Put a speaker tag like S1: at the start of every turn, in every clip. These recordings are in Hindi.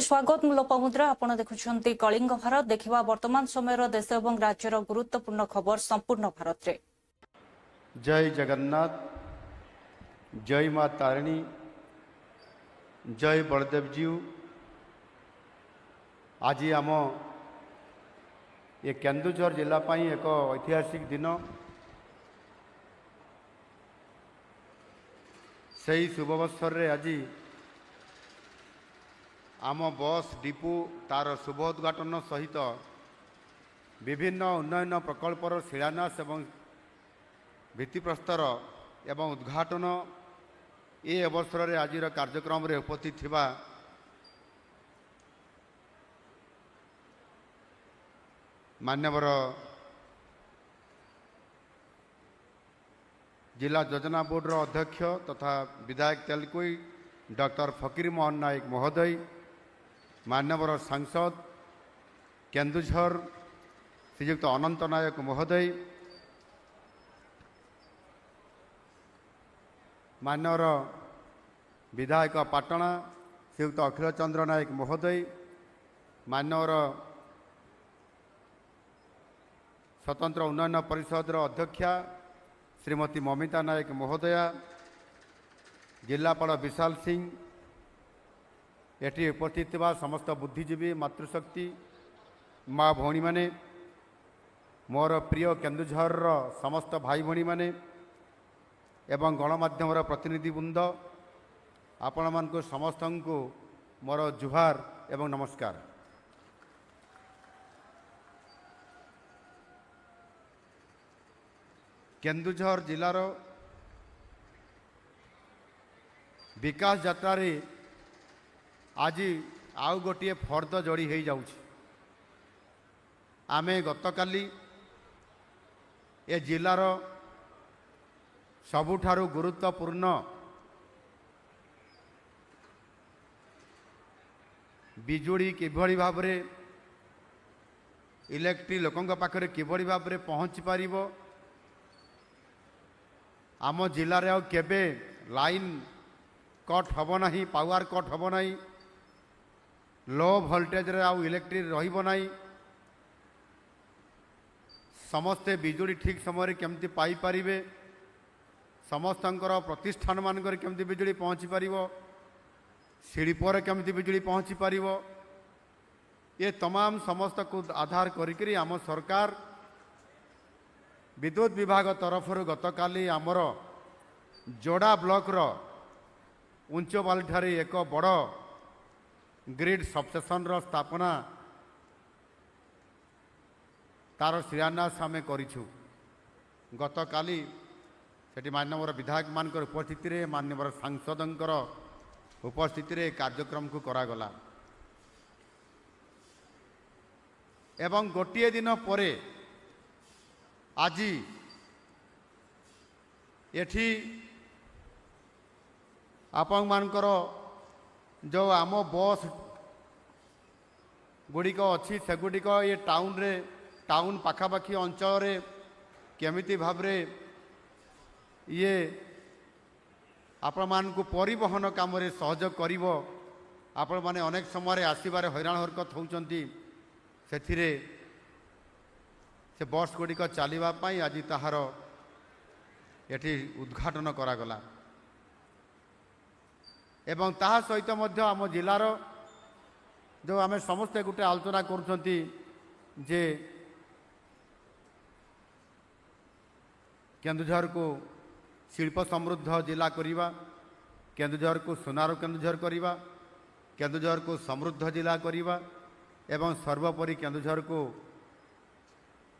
S1: स्वागत मु लोपामुद्रा आपण देखुछंती कलिंग भारत देखिबा वर्तमान समय देश और राज्यर गुरुत्वपूर्ण खबर संपूर्ण भारत रे।
S2: जय जगन्नाथ, जय माँ तारिणी, जय बलदेव जी। आज आम ये केन्दुझर जिला एक ऐतिहासिक दिन। सही शुभ अवसर रे आज आम बस डिपो तार शुभ उद्घाटन सहित विभिन्न उन्नयन प्रकल्पर शिलान्यास एवं भित्तिप्रस्तर एवं उद्घाटन ये अवसर में आज कार्यक्रम रे उपस्थित थिबा मान्यवर जिला योजना बोर्ड अध्यक्ष तथा विधायक तेलकोई डॉक्टर फकीर मोहन नायक महोदय, मान्यवर सांसद केन्दुझर श्रीयुक्त अनंत नायक महोदय, मान्यवर विधायक पाटणा श्रीयुक्त अखिल चंद्र नायक महोदय, मान्यवर स्वतंत्र उन्नयन परिषद अध्यक्षा श्रीमती ममिता नायक महोदया, जिलापाल विशाल सिंह, एटी उपस्थित समस्त बुद्धिजीवी मातृशक्ति माँ भौणी माने, मोर प्रिय केन्दुझर समस्त भाई भौणी माने एवं गणमाध्यम प्रतिनिधि वृंद, आपण मानक समस्त को मोर जुहार एवं नमस्कार। केन्दुझर जिलार विकास यात्रा रे आज आउ गोटे फर्द जोड़ी हो जाउछि। आमे गतकाली ए जिलार सबुठारु गुरुत्वपूर्ण बिजुड़ी किभली भाव रे इलेक्ट्रिक लोकंक पाखरे किभली भाव रे पहुँची पारिबो, आम जिले में केबे लाइन कट हब नहीं, पावर कट हब नहीं, लो वोल्टेज रे आउ इलेक्ट्रिक रहिबो नहीं, समस्ते बिजुड़ी ठीक समय केमती पाई पारिबे, समस्तंकर प्रतिष्ठान मानकर केमती बिजुड़ी पहुँची पारिबो, शिल्पर केमती बिजुड़ी पहुँची पारिबो, ये तमाम समस्त को आधार करिकरी आम सरकार विद्युत विभाग तरफ गतकाली आमर जोड़ा ब्लॉक रो उंचबाली ठारे एक बड़ ग्रिड सबस्टेशन रो स्थापना तार शिलान्यास आम करिछु। गतकाली सेठी मान्यवर विधायक मानकर उपस्थिति रे, मान्यवर सांसदंकर उपस्थिति रे कार्यक्रम को करागला एवं गोटिए दिन परे आज एठी आपण मानकर जो आम बस गुड़िक अच्छी से गुड़िक ये टाउन पाखापाखी अंचल रे केमिति भाव रे ये आपण मान को परिवहन काम रे सहयोग करिवो। आपण माने अनेक समय आसबार हैरान हरकत होउचंती, सेथिरे से बस गुड़िक चलवाई आज ताहार एठी उद्घाटन करागला एवं ताहा सहित मध्य आम जिलार जो आम समस्ते गोटे आलोचना करुछंती जे केन्दुझर को शिल्प समृद्ध जिला करिबा, केन्दुझर को सोनार केन्दुझर करिबा, केन्दुझर को समृद्ध जिला करिबा एवं सर्वोपरि केन्दुझर को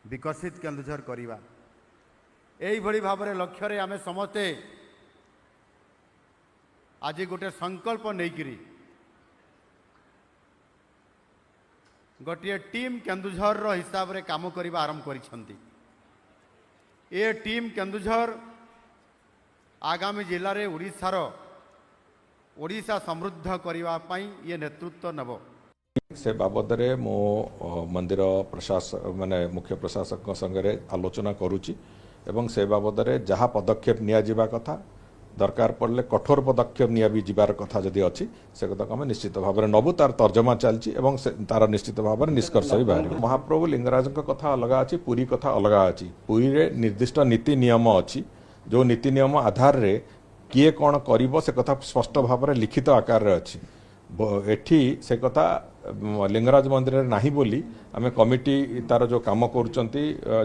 S2: विकसित केन्दुझर करिबा, एई भली भाव रे लक्ष्य रे आमे समस्ते आज गोटे संकल्प नैकिरी गोटे टीम केन्दुझर रो हिसाब रे काम करिबा आरंभ करिसंती। ए टीम केन्दुझर आगामी जिले रे ओडिशा समृद्ध करिबा पई ये नेतृत्व नबो।
S3: से बाबद रे मो मंदिर प्रशासक माने मुख्य प्रशासक संगे आलोचना करुची एवं से बाबद रे जहाँ पदक्षेप निया जिबा कथा दरकार पड़े कठोर पदक्षेप निया भी जीवार कथा जदि अच्छी से कथा आम निश्चित भाव में नबू तार तर्जमा चलती तार निश्चित भाव में निष्कर्ष भी बाहर महाप्रभु लिंगराज कथा अलग अच्छी पुरी कथा अलग अच्छी पुरी रे निर्दिष्ट नीति नियम अच्छी जो नीति नियम आधार रे किए कौन कर से कथा स्पष्ट भाव में लिखित आकार अच्छी एठी से कथा लिंगराज मंदिर में नाही बोली आम कमिटी तार जो काम करुँच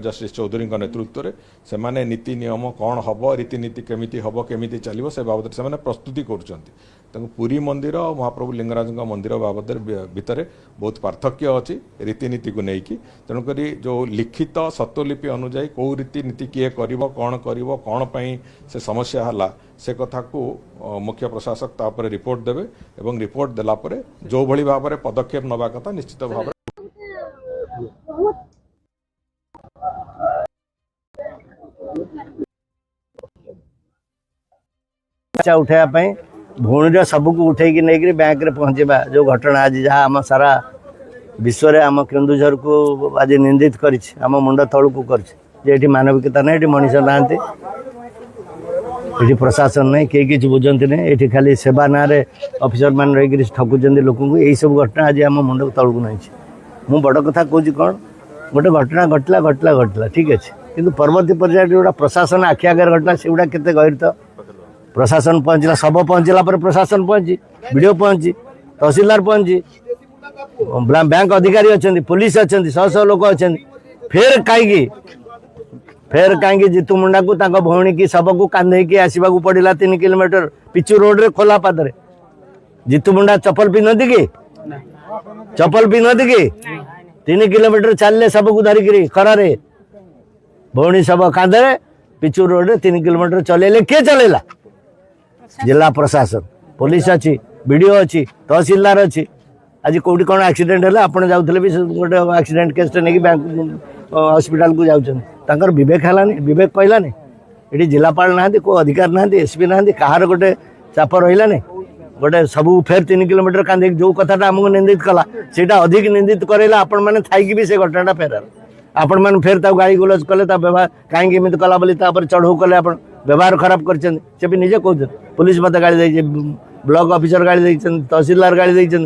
S3: जस्टिस चौधरी नेतृत्व में से माने नीति नियम कौन हम रीतिनीति केमिति हम केमिति चलो से बाबद से प्रस्तुति करुँच पुरी मंदिर और महाप्रभु लिंगराज मंदिर बाबद भितर बहुत पार्थक्य अच्छी रीतिनीति को लेकिन तेणुक जो लिखित सत्वलिपि अनुजाई कौ रीतिनीति किए कौन पाई से समस्या है से कथा को मुख्य प्रशासक तापर रिपोर्ट देवे एवं रिपोर्ट देला परे जो भली भाव में पदक्षेप नवा कथा निश्चित भाव
S4: उठाया भौणी सबको उठे नहीं बैंक में पहुँचवा जो घटना आज जहाँ आम सारा विश्व में आम केन्दुझर को आज निंदित कर मुंड तलू को कर मानविकता ना ये मनीष नहांती ये प्रशासन नहीं किए किसी बुझती नहीं ये खाली सेवा ना ऑफिसर मान रही ठकुंट लोक यही सब घटना आज आम मुंड तलू नहीं मु बड़ कथा कौच कौन गोटे घटना घटला ठीक अच्छे किंतु परवर्ती पर्याय जोड़ा प्रशासन आखि आगे घटना से गुड़ा केते गहिर प्रशासन पहुँचला सब पहुँचला पर प्रशासन पहुँची वीडियो पहुँची तहसीलदार पहुँची बैंक अधिकारी अच्छा पुलिस अच्छा शह शह लोक अच्छा फेर कहीं जीतू मुंडा को भौणी की शव को कांधे की आसवा पड़ा 3 किलोमीटर पिचु रोड रे खोला पादरे जीतू मुंडा चप्पल पिंधती कि 3 किलोमीटर चलले शव को धरिकी खरारे भौणी शव कांधे पिचु रोड रे 3 किलोमीटर चलेले किए चलेला जिला प्रशासन पुलिस अच्छी वीडियो अच्छी तहसीलदार अच्छी आज कौटी कौन एक्सीडेंट है आप जाऊे भी गोटे एक्सीडेंट केस नहीं बैंक हॉस्पिटल को जाऊँ विवेक है विवेक कहलानी ये जिलापाल ना को अधिकार ना एसपी ना कहार गोटे चाप रहा गोटे सब फेर 3 किलोमीटर कांधे जो कथाटा आमको निंदित कला से अधिक निंदित करेला आपण मैंने थी भी से घटना फेरार आपण मैंने फेर गाड़ी गुलज कले व्यवहार कहीं एमती कला बोली चढ़ऊ कले आप व्यवहार खराब कर भी निजे कहते पुलिस मत गाड़ी दे ब्लॉक ऑफिसर गाड़ी दे तहसीलदार गाड़ी दे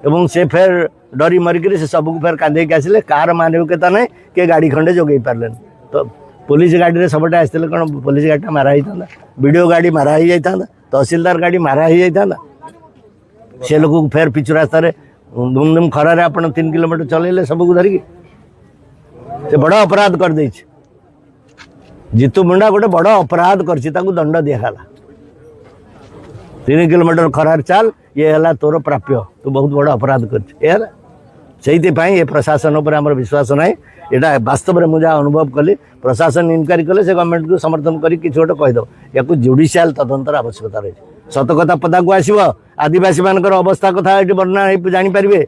S4: एवं से फेर डरी मरिक से सबको फेर कांधे के आसिले कार मानविकता ना किए गाड़ी खंडे जोगे पारे तो पुलिस गाड़ी सबटे आसते कौन पुलिस गाड़ी मारा होता वीडियो गाड़ी मारा ही जाता तहसीलदार गाड़ी मारा ही जाता से लोग फेर पिछु रास्ता धूम धूम खरार आप 3 किलोमीटर चलेले सबको धरिकी से बड़ अपराध कर दे जीतू मुंडा गोटे बड़ अपराध कर दंड दिखाला 3 किलोमीटर खरार चाल ये है तोर प्राप्य तू बहुत बड़ अपराध कर से प्रशासन पर आम विश्वास ना यहाँ वास्तव में मुझे अनुभव कली प्रशासन इनक्वारी कले से गवर्नमेंट को समर्थन कर कि गोटे कहीदेव या जुडिशियाल तदंतर आवश्यकता रही सत कथा पदा को आसव आदिवासी मान अवस्था कथा ये वर्णना जानीपारे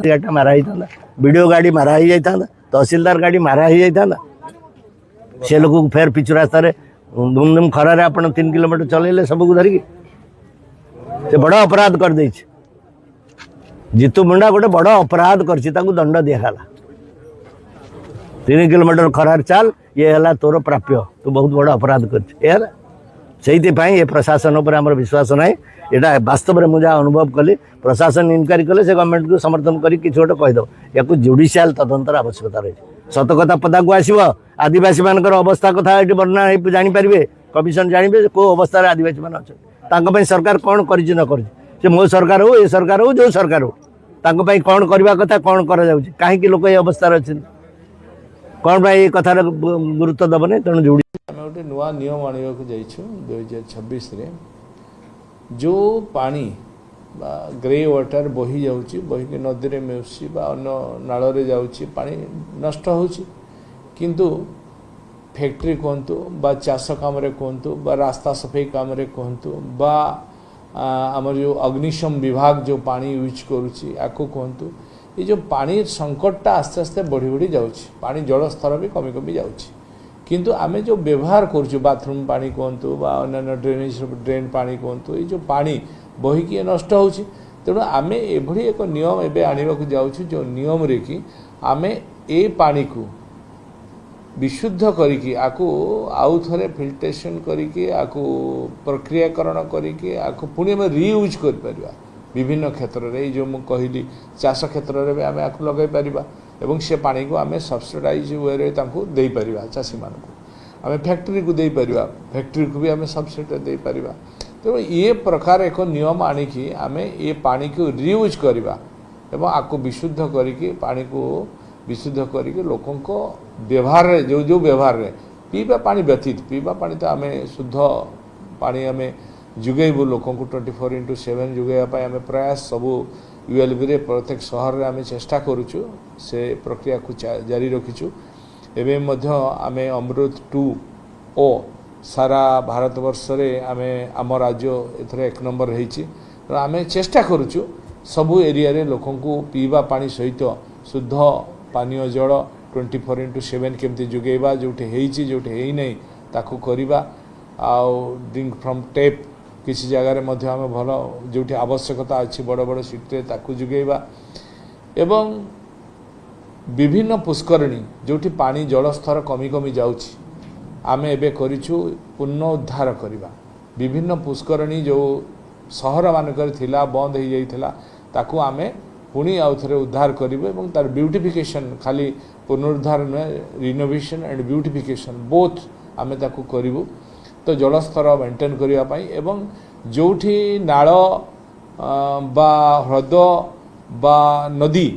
S4: गाड़ी मारा होता वीडियो गाड़ी मारा ही जाता तहसीलदार गाड़ी मारा ही जाता से लोग फेर पिछु रास्ता धूम धूम खरार आप 3 किलोमीटर चलेले सबको धरिकी से बड़ अपराध कर दे जीतू मुंडा गोटे बड़ अपराध कर दंड दिखाला 3 किलोमीटर खरार चाल ये है तोर प्राप्य तू बहुत बड़ अपराध कर से प्रशासन पर आम विश्वास ना यहाँ वास्तव में मुझे अनुभव कली प्रशासन इनक्वारी कले से गवर्नमेंट को समर्थन कर कि गोटे कहीदेव या जुडिशियाल तदंतर आवश्यकता रही सत कथा पदा को आसव आदिवासी मान अवस्था कथा ये वर्णना जानीपारे कमिशन जानवे कौ अवस्था आदिवासी मान अच्छा सरकार कौन कर मो सरकार हो ये सरकार हो जो सरकार हो कौन करवा कथा कौन कहीं लोक ये अवस्था अच्छे कौन भाई ये कथार गुरुत्व दबने तेणु जोड़ी
S5: आम गोटे नुआ नियम आने को जाइछु 2026 रे जो पानी ग्रे वाटर बही जाऊँगी बही के नदी में मिशुची अन्न नाल रे जाऊँगी पानी नष्ट होची किंतु फैक्ट्री कहतु बा चाष काम कहतु बा रास्ता सफाई काम कहतु बा आमर जो अग्निशम विभाग जो पानी यूज करुच्ची आपको कहतु ये जो पानी संकटटा आस्ते आस्ते बढ़ी बढ़ी जाऊँगी पानी जल स्तर भी कमी कमी जाऊँगी किंतु आमे जो व्यवहार करुचु बाथरूम पानी कहतु बा अन्य ड्रेनेज ड्रेन पानी कहतु ये जो पानी बहिकी नष्ट होची तेणु आमे एभली एक नियम एबे आनिबाकु जाउछु जो नियम रे कि आमे ए पानी को विशुद्ध करिकी आकु आउ थरे फिल्ट्रेशन करिकी आकु प्रक्रियाकरण करिकी आकु पुणी आम रियूज कर परिबा विभिन्न क्षेत्र रे जो मु कहली चाष क्षेत्र रे आम आकु लगे परिबा एवं से पानी को आम सब्सिडाइज वे रे तांकु देई परिबा चाषी मान को आम फैक्ट्री को देई परिबा फैक्ट्री को भी आम सब्सिडी देई परिबा तो ये प्रकार एक नियम आनिकी आम ये पानी को रियूज करवा एवं आकु विशुद्ध करिकी पानी को विशुद्ध करके लोकों को व्यवहार रे जो व्यवहार रे पीवा पानी व्यतीत पीवा पानी तो आम शुद्ध पानी आम जुगेबू लोकों को 24/7 जुगेवा आम प्रयास सबू यूएलबी रे प्रत्येक सहर रे आम चेष्टा करूचु से प्रक्रिया को जारी रखीचु एवं मध्य आम अमृत 2 ओ सारा भारत वर्ष रे आम आम राज्य एथर 1 नंबर रही तो आम चेष्टा करूचु सबू एरिया रे लोकों को पीवा पानी सहित शुद्ध पानीय जल 24/7 केमती जुगेबा जोटे हेइची जोटे हेइ नहीं ताकू करिबा आउ ड्रिंक फ्रॉम टैप किसी जगह मध्य आम भल जोटी आवश्यकता अच्छी बड़ बड़ सिटी ताकू जुगेबा एवं विभिन्न पुष्करणी जोटी पानी जलस्तर कमी कमी जाउछि आम एबे करिछु पुनरुद्धार करिबा विभिन्न पुष्करणी जो सहर मानकर थिला बंद हो जाइथिला ताकू आमे पुणी आउ थे उद्धार करेंगे और तार ब्यूटिफिकेशन खाली पुनरुद्धार नुहे रिनोवेशन एंड ब्यूटिफिकेशन बोथ आम ताकू करूँ तो जलस्तर मेंटेन करने एवं जोठी नाल बा ह्रद बा नदी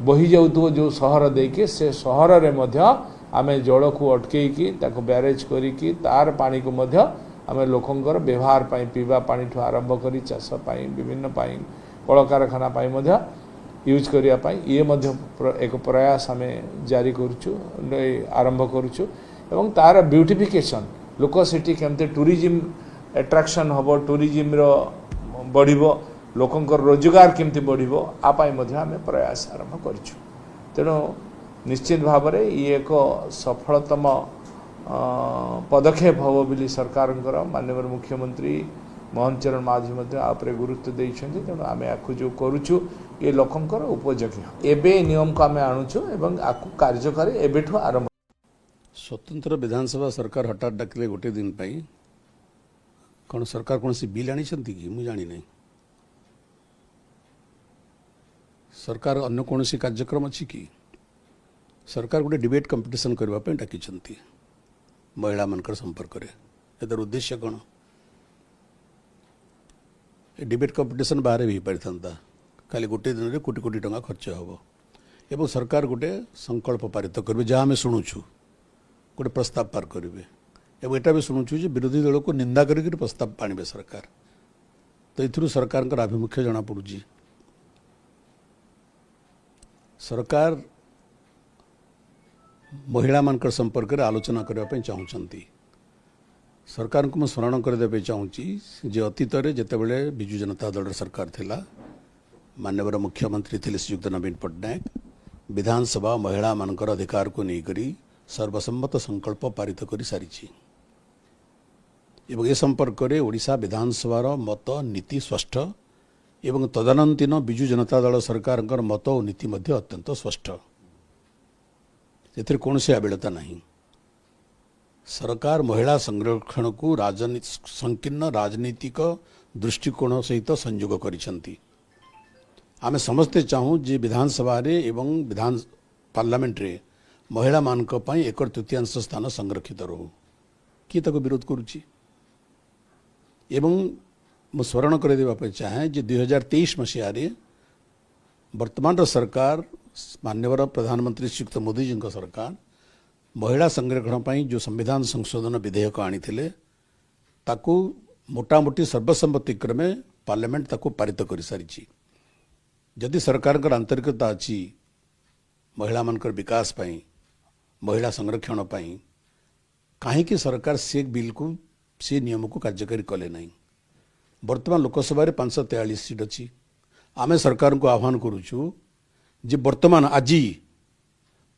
S5: बही जाऊथो जो सहर देके से सहर रे मध्य आमे जल को अटकईकी ताको बैरेज करिकी तार पानी को मध्य आमे लोकंकर व्यवहार पाई पीवा पानी ठू आरंभ करी चाष पाई विभिन्न पाई कल कारखाना पाई मध्य यूज करिया पाई ये मध्य एक प्रयास आमे जारी करूछु आरंभ करूछु एवं तार ब्यूटिफिकेशन लोक सिटी केमते टूरिज्म एट्रैक्शन हबो टूरिज्म रो बढ़िबो लोकंकर रोजगार केमते बढ़िबो आ पाई मध्य आमे प्रयास आरंभ करूछु तेणु निश्चित भाव में ये एक सफलतम पदक्षेप हम बोली सरकार माननीय मुख्यमंत्री मोहन चरण माझी आपरे गुरुत्व देइछन्ति तेणु आमे आकु जो करूछु ये लोकंकर उपयोगी एबे नियम को आमे आणुछु एवं आकु कार्यकारी एबेठु आरंभ
S6: स्वतंत्र विधानसभा सरकार हठात डाकिले गोटे दिन पाई कौन सरकार कौन सी बिल आनी कि मुझे जानी नहीं सरकार अन्य कौन सी कार्यक्रम अच्छी कि सरकार गोटे डिबेट कंपिटिशन करने डाकी महिला मनकर संपर्क में यार उद्देश्य कौन डिबेट कंपिटिशन बाहर भी पारि था खाली गोटे दिन में कोटी कोटी टंका खर्च हम एवं सरकार गोटे संकल्प पारित करेंगे जहाँ आम शुणुचु गोटे प्रस्ताव पार करेंगे एवं एटा भी शुणुचु विरोधी दल को निंदा करके प्रस्ताव आने सरकार तो ये सरकार आभिमुख्य जना पड़ी सरकार महिला मानकर संपर्क में आलोचना करने चाहूँगी सरकार को मैं स्मरण करदे चाहूँगी जे अतीत में जितेबले विजु जनता दल सरकार थिला माननीय मुख्यमंत्री थे श्रीयुक्त नवीन पट्टनायक विधानसभा महिला मानकर अधिकार को लेकर सर्वसम्मत संकल्प पारित कर सारी एवं ए संपर्क में ओडिशा विधानसभार मत नीति स्पष्ट एवं तदनंतीन विजु जनता दल सरकार मत और नीति मध्य अत्यंत स्पष्ट से कौन से आबिलता नहीं सरकार महिला संरक्षण को संकीर्ण राजनीतिक दृष्टिकोण सहित संयोग करिसेंती आमे समस्ते चाहूँ जे विधानसभा रे एवं विधान पार्लियामेंट रे महिला मानक पई 1/3 स्थान संरक्षित रहू कि ताको विरोध करुची एवं मु स्मरण कर देबा चाहे जे 2023 मसीहा रे वर्तमान सरकार माननीय प्रधानमंत्री श्रीयुक्त मोदी जी सरकार महिला संरक्षण पर जो संविधान संशोधन विधेयक आनी ताकू मोटामोटी सर्वसम्मति क्रमे पार्लियामेंट ताकू पारित कर सारी जदि सरकार आंतरिकता अच्छी महिला मानकर विकास पाई महिला संरक्षण पाई कहीं सरकार से बिल को से नियम को कार्यकारी कले नहीं वर्तमान लोकसभा 543 सीट अच्छी आमे सरकार को आह्वान करुचु जे वर्तमान आज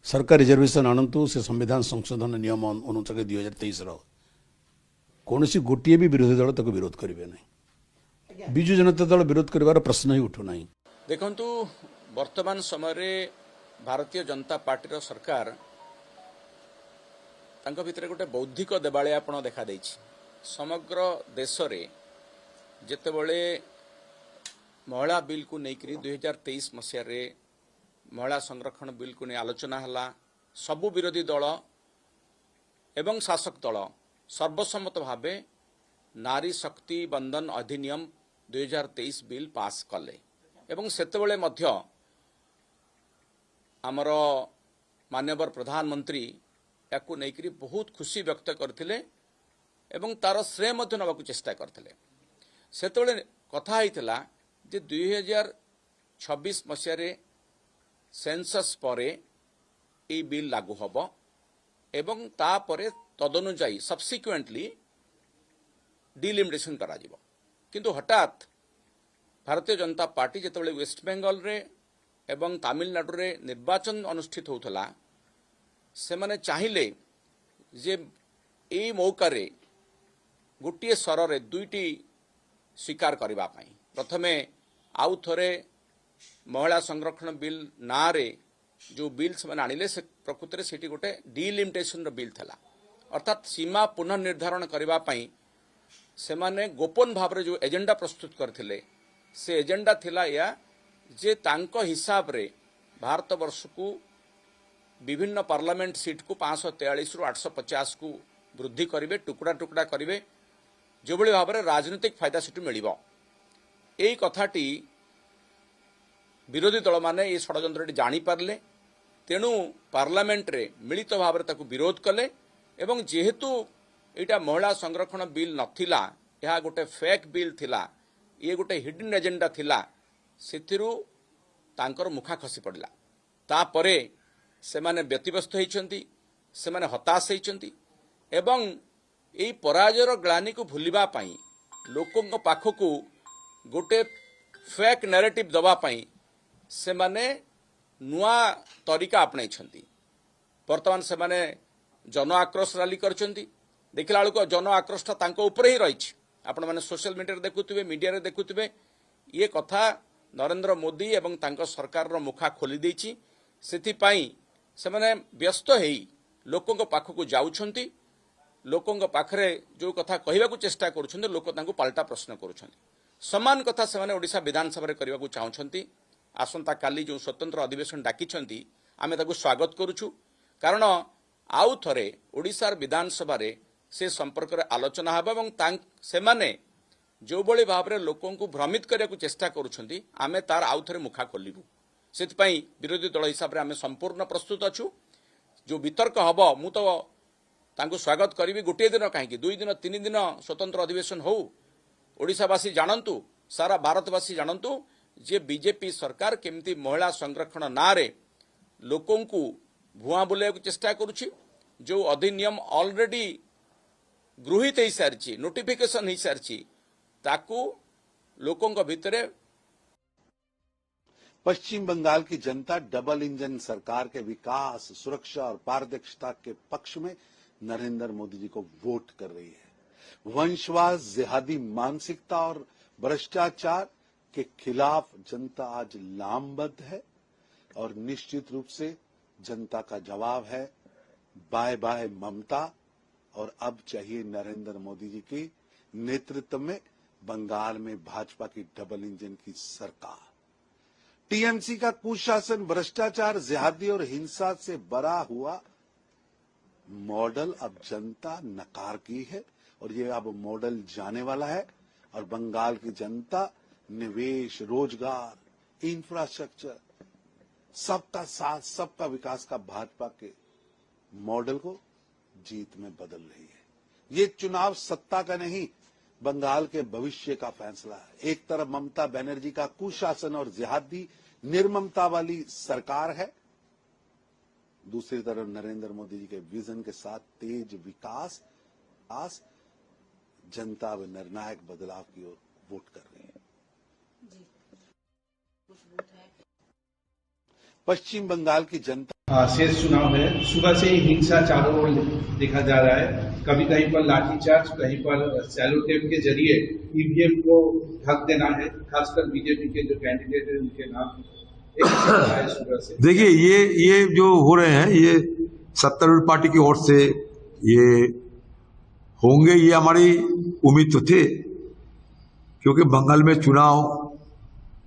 S6: सरकार रिजर्वेशन आणतु से संविधान संशोधन नियम अनुसार 2023 कौन सी गोटे भी विरोधी दल तक विरोध करेंगे नहीं विजु जनता दल विरोध कर प्रश्न ही उठुना
S7: देखंतु वर्तमान समय रे भारतीय जनता पार्टी रो सरकार तांको भितर गोटे बौद्धिक देवालियापण देखा देइछि। समग्र देश रे जेतेबेले महिला बिल को लेकर 2023 मसीह रे महिला संरक्षण बिल को नहीं आलोचना हला, सबु विरोधी दल एवं शासक दल सर्वसम्मत भावे नारी शक्ति बंधन अधिनियम 2023 बिल पास कले एवं सेतेबेले मध्य आमर माननीय प्रधानमंत्री याकू नेकरी बहुत खुशी व्यक्त करथिले एवं तार श्रेय मध्य नबाकू चेष्टा करथिले। सेतेबेले कथा होइतला जे 2026 मसीह रे सेंसस परे ए बिल लागू हबो एवं तापरे तदनुजाई सब्सिक्वेंटली डिलिमिटेशन करा जिवो। किंतु हठात भारतीय जनता पार्टी जेतेबेले वेस्ट बेंगल रे एवं तमिलनाडु रे निर्वाचन अनुष्ठित होउथला से माने चाहिले जे ए मौका रे गोटे स्वर रे दुईटी स्वीकार करबा पई प्रथमे आउ थरे महिला संरक्षण बिल ना रे जो बिल से आनिले से प्रकृत में सेठी गोटे डिलिमिटेशन बिल थला, अर्थात सीमा पुनर्निर्धारण करबा पई से माने गोपन भाव रे जो एजेंडा प्रस्तुत करथिले से एजेंडा थिला या जे तांको हिसाब रे भारत वर्ष को विभिन्न पार्लियामेंट सीट को 543 रु 850 को वृद्धि करिवे, टुकड़ा टुकड़ा करिवे, जो बड़ी भाव रे राजनीतिक फायदा सेठु मिलिबो। एई कथाटी विरोधी दल माने ये षड्यंत्र जानी पारले, तेणु पार्लियामेंट रे मिलित भाव रे ताकू विरोध कले एवं जेहेतु एटा महिला संरक्षण बिल नथिला, यह गोटे फेक बिल थिला, ये गोटे हिडन एजेंडा थिला, सेथिरु तांकर मुखा खसी पड़ला। तापरे से माने व्यतिव्यस्त होइचंती, से माने हताश होइचंती एवं एई पराजयर ग्लानी को भूलिबा पई लोकंक पाखकू गोटे फेक नैरेटिव दबा पई से माने नुआ तरीका अपनाइछंती। वर्तमान से माने जन आक्रोश रैली करचंती, देखला बेलू जन आक्रोशटा तांको ऊपर ही रही। आपण माने सोशल मीडिया देखुथिबे, मीडिया रे देखुथिबे, ये कथा नरेंद्र मोदी एवं तांको सरकार रो मुखा खोली देछि। सेथि पई से माने व्यस्त हेई लोकंक पाखकू जाउछंती, लोकंक पाखरे जो कथा कहबाकू चेष्टा करूछंती लोक तांको पाल्टा प्रश्न करूछंती। समान कथा से माने ओडिशा विधानसभा रे करबाकू चाहुछंती। आसंता काली जो स्वतंत्र अधिवेशन डाकिछंती आमे ताकू स्वागत करूछु, कारण आउ थरे ओडिशार विधानसभा रे से संपर्क रे आलोचना हबा एवं से माने जो बड़ी भाव रे लोकन को भ्रमित करने को चेष्टा करूछंती आमे तार आउ थरे मुखा खोलिबु। सेतपई विरोधी दल हिसाब रे आमे संपूर्ण प्रस्तुत अछु। जो वितर्क हबो मु तो तांको स्वागत करिवि। गोटे दिन काहेकि 2 दिन 3 दिन स्वतंत्र अधिवेशन हो, ओडिशावासी जानंतु, सारा भारतवासी जानंतु जे बीजेपी सरकार केमती महिला संरक्षण ना रे लोकन को भुआ बुले को चेष्टा करूछि। जो अधिनियम ऑलरेडी गृहीत हो सारी, नोटिफिकेशन हो सारी, ताकू लोकों को भीतर।
S8: पश्चिम बंगाल की जनता डबल इंजन सरकार के विकास, सुरक्षा और पारदर्शिता के पक्ष में नरेंद्र मोदी जी को वोट कर रही है। वंशवाद, जिहादी मानसिकता और भ्रष्टाचार के खिलाफ जनता आज लामबद्ध है और निश्चित रूप से जनता का जवाब है बाय बाय ममता। और अब चाहिए नरेंद्र मोदी जी के नेतृत्व में बंगाल में भाजपा की डबल इंजन की सरकार। टीएमसी का कुशासन, भ्रष्टाचार, जिहादी और हिंसा से भरा हुआ मॉडल अब जनता नकार की है और ये अब मॉडल जाने वाला है। और बंगाल की जनता निवेश, रोजगार, इंफ्रास्ट्रक्चर, सबका साथ, सबका विकास का भाजपा के मॉडल को जीत में बदल रही है। ये चुनाव सत्ता का नहीं, बंगाल के भविष्य का फैसला है। एक तरफ ममता बनर्जी का कुशासन और जिहादी निर्ममता वाली सरकार है, दूसरी तरफ नरेंद्र मोदी जी के विजन के साथ तेज विकास, आज जनता व निर्णायक बदलाव की ओर वोट कर रही है। पश्चिम बंगाल की जनता
S9: शेष चुनाव है। सुबह से ही हिंसा चारों ओर देखा जा रहा है। कभी कहीं पर लाठीचार्ज, कहीं पर सैलो टेप के जरिए ईवीएम को ढक देना है। खासकर बीजेपी के जो कैंडिडेट है उनके नाम है सुबह से।
S10: देखिए ये जो हो रहे हैं ये सत्तारूढ़ पार्टी की ओर से ये होंगे, ये हमारी उम्मीद तो थे, क्योंकि बंगाल में चुनाव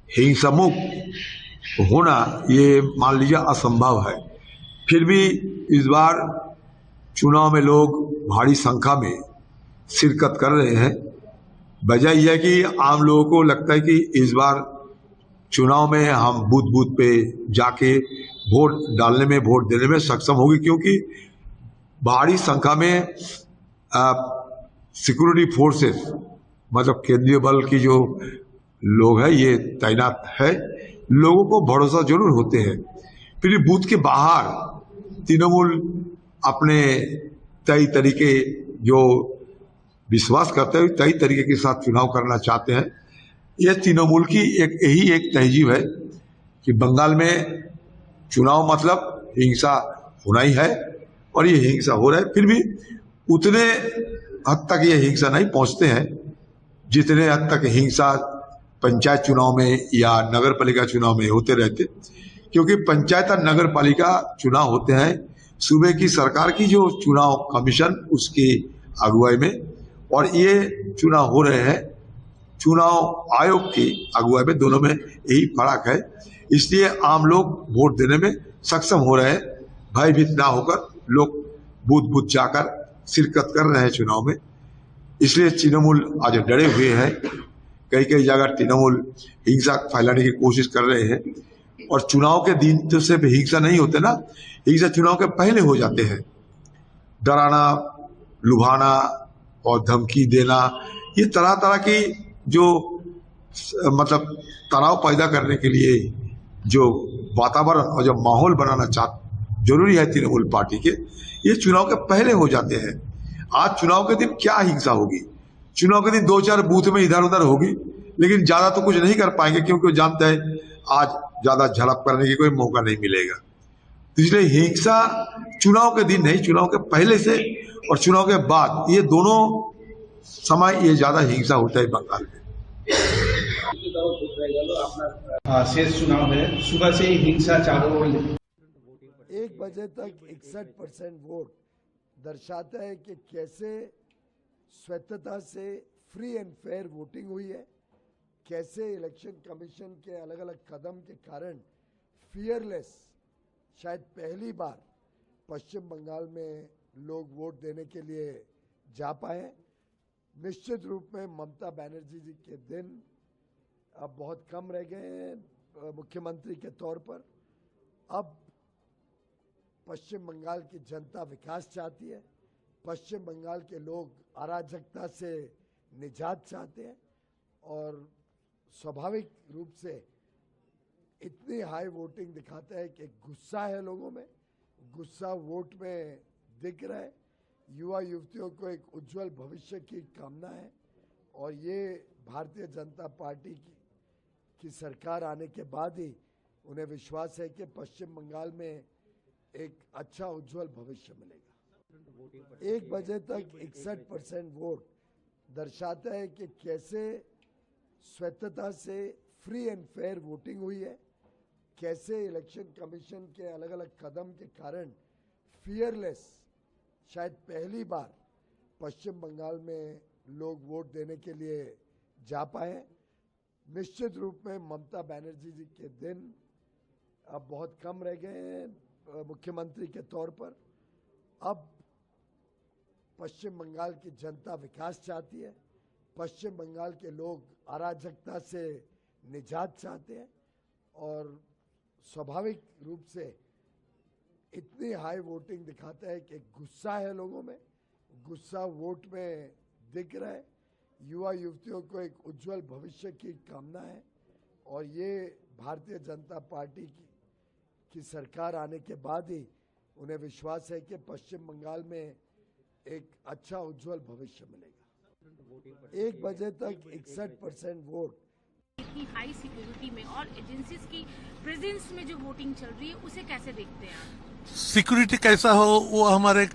S10: हिंसा मुक्त होना ये मान लीजिए असंभव है। फिर भी इस बार चुनाव में लोग भारी संख्या में शिरकत कर रहे हैं। वजह यह है कि आम लोगों को लगता है कि इस बार चुनाव में हम बूथ बूथ पे जाके वोट डालने में, वोट देने में सक्षम होगी, क्योंकि भारी संख्या में सिक्योरिटी फोर्सेस, मतलब केंद्रीय बल की जो लोग हैं ये तैनात है। लोगों को भरोसा जरूर होते हैं। फिर बूथ के बाहर तृणमूल अपने तय तरीके जो विश्वास करते हैं तय तरीके के साथ चुनाव करना चाहते हैं। यह तृणमूल की यही एक तहजीब है कि बंगाल में चुनाव मतलब हिंसा होना ही है, और ये हिंसा हो रहा है। फिर भी उतने हद तक ये हिंसा नहीं पहुंचते हैं जितने हद तक हिंसा पंचायत चुनाव में या नगर पालिका चुनाव में होते रहते, क्योंकि पंचायत और नगर पालिका चुनाव होते हैं सूबे की सरकार की जो चुनाव कमीशन उसकी अगुवाई में, और ये चुनाव हो रहे हैं चुनाव आयोग की अगुवाई में। दोनों में यही फर्क है। इसलिए आम लोग वोट देने में सक्षम हो रहे हैं। भयभीत ना होकर लोग बूथ बूथ जाकर शिरकत कर रहे हैं चुनाव में। इसलिए तृणमूल आज डरे हुए हैं। कई कई जगह तृणमूल हिंसा फैलाने की कोशिश कर रहे हैं, और चुनाव के दिन तो सिर्फ हिंसा नहीं होते ना, हिंसा चुनाव के पहले हो जाते हैं। डराना, लुभाना और धमकी देना, ये तरह तरह की जो मतलब तनाव पैदा करने के लिए जो वातावरण और जो माहौल बनाना जरूरी है तृणमूल पार्टी के, ये चुनाव के पहले हो जाते हैं। आज चुनाव के दिन क्या हिंसा होगी? चुनाव के दिन 2-4 बूथ में इधर उधर होगी, लेकिन ज्यादा तो कुछ नहीं कर पाएंगे, क्योंकि वो जानते हैं आज ज्यादा झड़प करने की कोई मौका नहीं मिलेगा। तो इसलिए हिंसा चुनाव के दिन नहीं, चुनाव के पहले से और चुनाव के बाद, ये दोनों समय ये ज्यादा हिंसा होता है बंगाल में।
S9: शेष चुनाव है, सुबह से ही हिंसा चारों ओर।
S11: 1 बजे तक 61% वोट दर्शाता है कि कैसे स्वच्छता से फ्री एंड फेयर वोटिंग हुई है, कैसे इलेक्शन कमीशन के अलग अलग कदम के कारण फियरलेस शायद पहली बार पश्चिम बंगाल में लोग वोट देने के लिए जा पाए। निश्चित रूप में ममता बनर्जी जी के दिन अब बहुत कम रह गए हैं मुख्यमंत्री के तौर पर। अब पश्चिम बंगाल की जनता विकास चाहती है। पश्चिम बंगाल के लोग अराजकता से निजात चाहते हैं, और स्वाभाविक रूप से इतनी हाई वोटिंग दिखाता है कि गुस्सा है लोगों में, गुस्सा वोट में दिख रहा है। युवा युवतियों को एक उज्जवल भविष्य की कामना है, और ये भारतीय जनता पार्टी की सरकार आने के बाद ही उन्हें विश्वास है कि पश्चिम बंगाल में एक अच्छा उज्जवल भविष्य मिलेगा। 1 बजे तक 61% वोट दर्शाता है कि कैसे स्वच्छता से फ्री एंड फेयर वोटिंग हुई है, कैसे इलेक्शन कमीशन के अलग अलग कदम के कारण फियरलेस शायद पहली बार पश्चिम बंगाल में लोग वोट देने के लिए जा पाए। निश्चित रूप में ममता बनर्जी जी के दिन अब बहुत कम रह गए हैं मुख्यमंत्री के तौर पर। अब पश्चिम बंगाल की जनता विकास चाहती है। पश्चिम बंगाल के लोग अराजकता से निजात चाहते हैं, और स्वाभाविक रूप से इतनी हाई वोटिंग दिखाता है कि गुस्सा है लोगों में, गुस्सा वोट में दिख रहा है। युवा युवतियों को एक उज्जवल भविष्य की कामना है, और ये भारतीय जनता पार्टी की सरकार आने के बाद ही उन्हें विश्वास है कि पश्चिम बंगाल में एक अच्छा उज्जवल भविष्य मिलेगा। 1 बजे तक 61% वोट।
S12: इतनी हाई सिक्योरिटी में और एजेंसीज की प्रेजेंस में जो वोटिंग चल रही है, उसे कैसे देखते हैं आप?
S13: सिक्योरिटी कैसा हो वो हमारे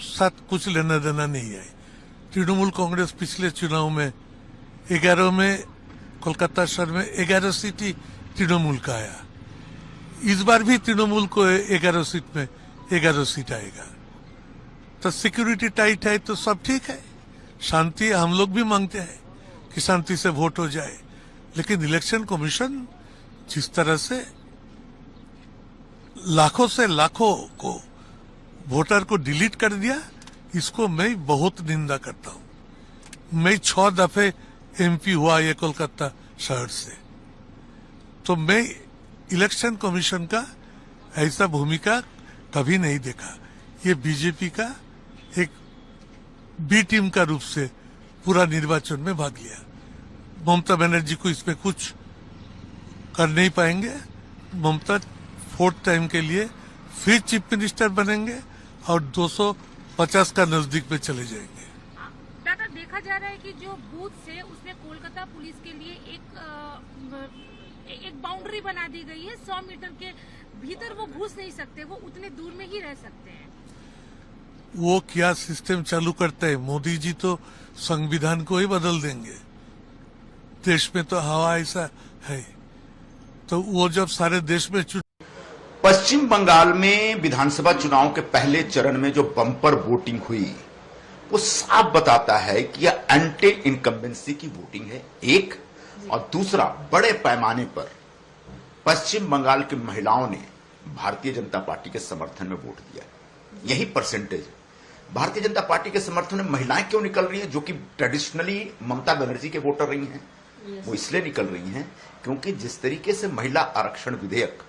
S13: साथ कुछ लेना देना नहीं है। तृणमूल कांग्रेस पिछले चुनाव में 11 में कोलकाता शहर में 11 सीट ही तृणमूल का आया। इस बार भी तृणमूल को 11 सीट में 11 सीट आएगा। तो सिक्योरिटी टाइट है तो सब ठीक है, शांति हम लोग भी मांगते हैं कि शांति से वोट हो जाए, लेकिन इलेक्शन कमीशन जिस तरह से लाखों से लाखों को वोटर को डिलीट कर दिया, इसको मैं बहुत निंदा करता हूं। मैं 6 दफे एमपी हुआ ये कोलकाता शहर से, तो मैं इलेक्शन कमीशन का ऐसा भूमिका कभी नहीं देखा। ये बीजेपी का एक बी टीम का रूप से पूरा निर्वाचन में भाग लिया। ममता बनर्जी को इसमें कुछ कर नहीं पाएंगे। ममता 4th टाइम के लिए फिर चीफ मिनिस्टर बनेंगे और 250 का नजदीक में चले जाएंगे।
S12: दादा, देखा जा रहा है कि जो बूथ से उसमें कोलकाता पुलिस के लिए एक बाउंड्री बना दी गई है। 100 मीटर के भीतर वो घुस नहीं सकते, वो उतने दूर में ही रह सकते हैं।
S13: वो क्या सिस्टम चालू करते हैं? मोदी जी तो संविधान को ही बदल देंगे। देश में तो हवा ऐसा है, तो वो जब सारे देश में
S14: पश्चिम बंगाल में विधानसभा चुनाव के पहले चरण में जो बम्पर वोटिंग हुई, वो साफ बताता है कि यह एंटी इनकम्बेंसी की वोटिंग है, एक। और दूसरा, बड़े पैमाने पर पश्चिम बंगाल की महिलाओं ने भारतीय जनता पार्टी के समर्थन में वोट दिया। यही परसेंटेज है। भारतीय जनता पार्टी के समर्थन में महिलाएं क्यों निकल रही हैं, जो कि ट्रेडिशनली ममता बनर्जी के वोटर रही हैं? वो इसलिए निकल रही हैं क्योंकि जिस तरीके से महिला आरक्षण विधेयक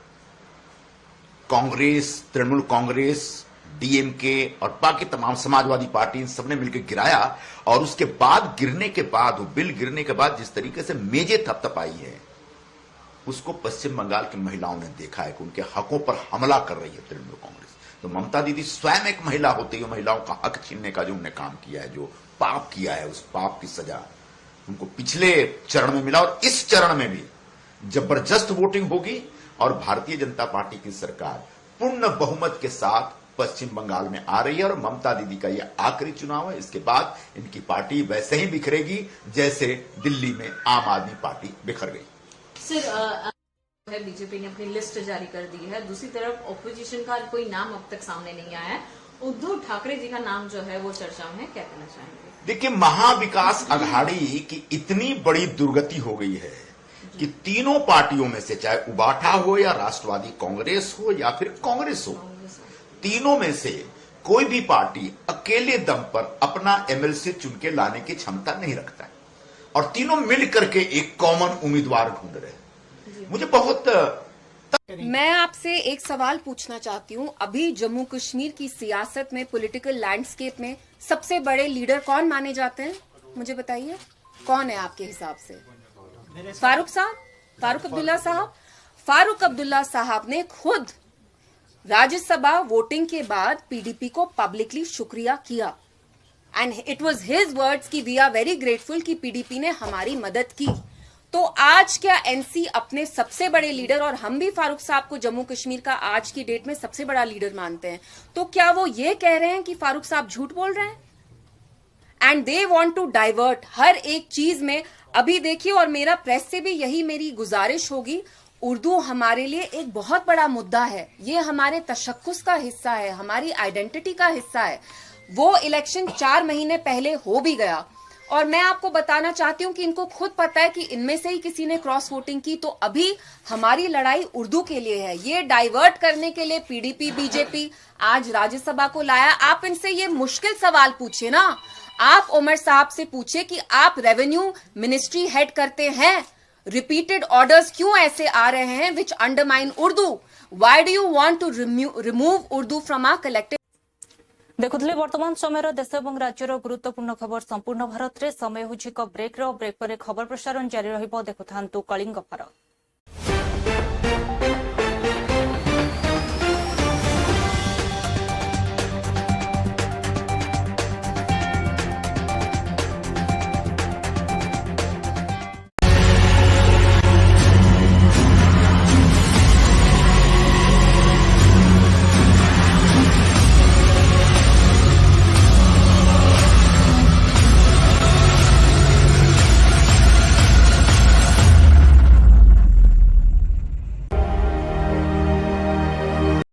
S14: कांग्रेस, तृणमूल कांग्रेस, डीएमके और बाकी तमाम समाजवादी पार्टी, इन सबने मिलकर गिराया, और उसके बाद गिरने के बाद, वो बिल गिरने के बाद जिस तरीके से मेजें थपथपाई है, उसको पश्चिम बंगाल की महिलाओं ने देखा है कि उनके हकों पर हमला कर रही है तृणमूल कांग्रेस। तो ममता दीदी स्वयं एक महिला होते हुए महिलाओं का हक छीनने का जो उन्होंने काम किया है, जो पाप किया है, उस पाप की सजा उनको पिछले चरण में मिला, और इस चरण में भी जबरदस्त वोटिंग होगी और भारतीय जनता पार्टी की सरकार पूर्ण बहुमत के साथ पश्चिम बंगाल में आ रही है। और ममता दीदी का यह आखिरी चुनाव है। इसके बाद इनकी पार्टी वैसे ही बिखरेगी जैसे दिल्ली में आम आदमी पार्टी बिखर गई।
S15: सर, बीजेपी ने अपनी लिस्ट जारी कर दी है, दूसरी तरफ ऑपोजिशन का कोई नाम अब तक सामने नहीं आया है। उद्धव ठाकरे जी का नाम जो है वो चर्चा में, क्या कहना चाहेंगे?
S14: देखिए, महाविकास अघाड़ी की इतनी बड़ी दुर्गति हो गई है कि तीनों पार्टियों में से, चाहे उबाठा हो या राष्ट्रवादी कांग्रेस हो या फिर कांग्रेस हो, तीनों में से कोई भी पार्टी अकेले दम पर अपना एमएलसी चुन के लाने की क्षमता नहीं रखता है, और तीनों मिल करके एक कॉमन उम्मीदवार ढूंढ रहे हैं। मुझे बहुत
S16: मैं आपसे एक सवाल पूछना चाहती हूँ। अभी जम्मू कश्मीर की सियासत में, पॉलिटिकल लैंडस्केप में सबसे बड़े लीडर कौन माने जाते हैं? मुझे बताइए, कौन है आपके हिसाब से? फारूक साहब, फारूक अब्दुल्ला साहब। फारूक अब्दुल्ला साहब ने खुद राज्यसभा वोटिंग के बाद पीडीपी को पब्लिकली शुक्रिया किया, and it was his words कि वी आर वेरी ग्रेटफुल कि पीडीपी ने हमारी मदद की। तो आज क्या एनसी अपने सबसे बड़े लीडर, और हम भी फारूक साहब को जम्मू कश्मीर का आज की डेट में सबसे बड़ा लीडर मानते हैं, तो क्या वो ये कह रहे हैं कि फारूक साहब झूठ बोल रहे हैं? And they want to divert हर एक चीज में। अभी देखिए, और मेरा प्रेस से भी यही मेरी गुजारिश होगी, उर्दू हमारे लिए एक बहुत बड़ा मुद्दा है, ये हमारे तशक्कुस का हिस्सा है, हमारी आइडेंटिटी का हिस्सा है। वो इलेक्शन 4 महीने पहले हो भी गया, और मैं आपको बताना चाहती हूं कि इनको खुद पता है कि इनमें से ही किसी ने क्रॉस वोटिंग की। तो अभी हमारी लड़ाई उर्दू के लिए है। ये डाइवर्ट करने के लिए पीडीपी, बीजेपी आज राज्यसभा को लाया। आप इनसे ये मुश्किल सवाल पूछिए ना। आप उमर साहब से पूछे कि आप रेवेन्यू मिनिस्ट्री हेड करते हैं, रिपीटेड ऑर्डर्स क्यों ऐसे आ रहे हैं which undermine Urdu? Why do you want to remove Urdu from our collective?
S1: देखुले वर्तमान समय देश और राज्यर गुरुत्वपूर्ण खबर संपूर्ण भारत में। समय होछि ब्रेक पर खबर प्रसारण जारी रहिबो। देखुथांतु कलिंग भारत।